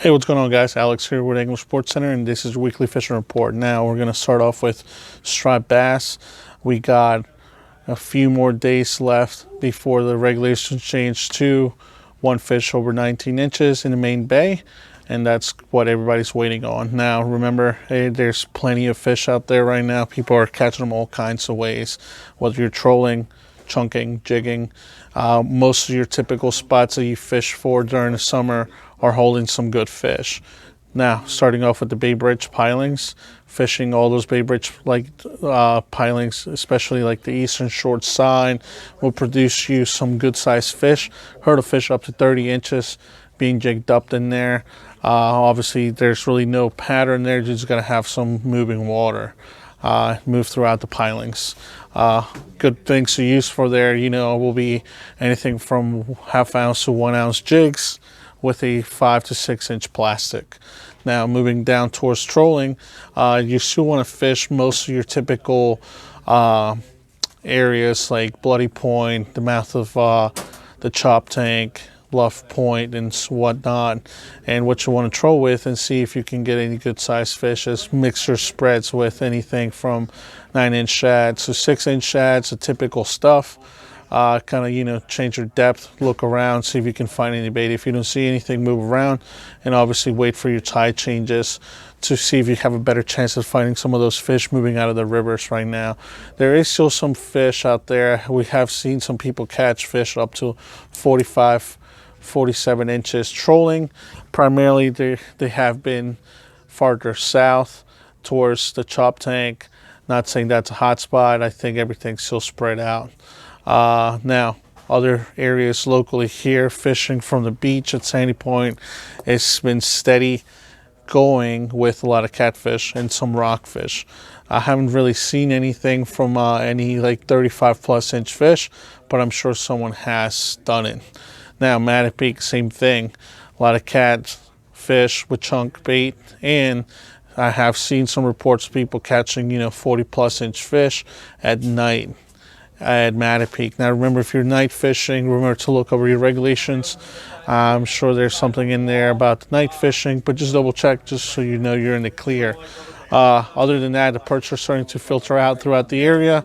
Hey, what's going on, guys? Alex here with English Sports Center, and this is your weekly fishing report. Now we're going to start off with striped bass. We got a few more days left before the regulations change to one fish over 19 inches in the main bay, and that's what everybody's waiting on. Now remember, hey, there's plenty of fish out there right now. People are catching them all kinds of ways, whether you're trolling, chunking, jigging. Most of your typical spots that you fish for during the summer are holding some good fish. Now, starting off with the Bay Bridge pilings, fishing all those Bay Bridge pilings, especially like the eastern short side, will produce you some good sized fish. Heard of fish up to 30 inches being jigged up in there. Obviously, there's really no pattern there. You're just gonna have some moving water move throughout the pilings. Good things to use for there, will be anything from ½ ounce to 1 ounce jigs with a 5 to 6 inch plastic. Now moving down towards trolling, you still want to fish most of your typical areas like Bloody Point, the mouth of the Chop Tank, Bluff Point, and whatnot. And what you want to troll with and see if you can get any good sized fish is mix your spreads with anything from 9-inch shads to 6-inch shads, the typical stuff. Kind of, change your depth, look around, see if you can find any bait. If you don't see anything, move around, and obviously wait for your tide changes to see if you have a better chance of finding some of those fish moving out of the rivers right now. There is still some fish out there. We have seen some people catch fish up to 45, 47 inches trolling. Primarily, they have been farther south towards the Chop Tank. Not saying that's a hot spot. I think everything's still spread out. Now, other areas locally here, fishing from the beach at Sandy Point, it's been steady going with a lot of catfish and some rockfish. I haven't really seen anything from any like 35 plus inch fish, but I'm sure someone has done it. Now, Chesapeake, same thing. A lot of catfish with chunk bait, and I have seen some reports of people catching, 40 plus inch fish at night at Chesapeake. Now remember, if you're night fishing, remember to look over your regulations. I'm sure there's something in there about night fishing, but just double check just so you know you're in the clear. Other than that, the perch are starting to filter out throughout the area.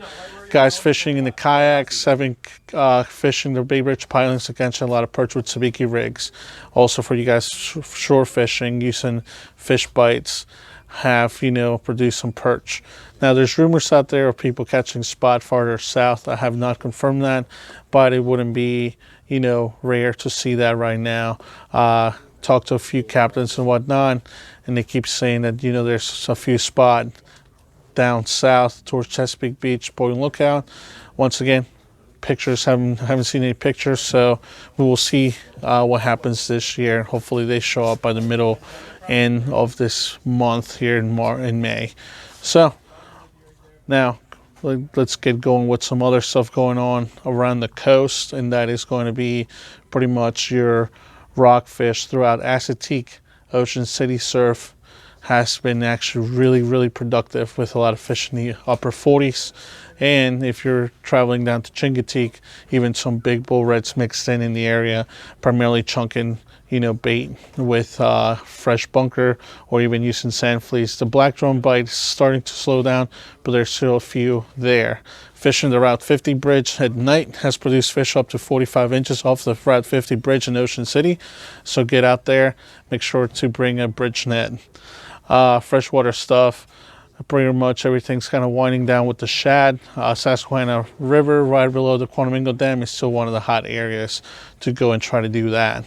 Guys fishing in the kayaks, fishing the Bay Bridge pilings against a lot of perch with sabiki rigs. Also for you guys shore fishing, using fish bites, have produce some perch. Now there's rumors out there of people catching spot farther south. I have not confirmed that, but it wouldn't be rare to see that right now. Talked to a few captains and whatnot, and they keep saying that there's a few spots down south towards Chesapeake Beach, Boeing Lookout. Once again, pictures, haven't seen any pictures, so we will see what happens this year. Hopefully they show up by the middle end of this month here in May. So now let's get going with some other stuff going on around the coast, and that is going to be pretty much your rockfish throughout Chesapeake. Ocean City surf has been actually really productive with a lot of fish in the upper 40s. And if you're traveling down to Chincoteague, even some big bull reds mixed in the area, primarily chunking bait with fresh bunker or even using sand fleas. The black drum bite is starting to slow down, but there's still a few there. Fishing the Route 50 bridge at night has produced fish up to 45 inches off the Route 50 bridge in Ocean City. So get out there, make sure to bring a bridge net. Freshwater stuff, pretty much everything's kind of winding down with the shad. Susquehanna River right below the Quanamingo Dam is still one of the hot areas to go and try to do that.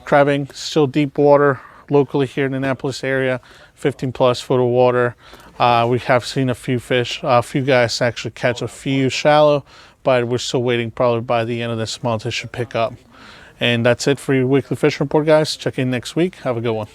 Crabbing, still deep water locally here in the Annapolis area, 15 plus foot of water. We have seen a few fish, a few guys actually catch a few shallow, but we're still waiting. Probably by the end of this month it should pick up. And that's it for your weekly fishing report, guys. Check in next week. Have a good one.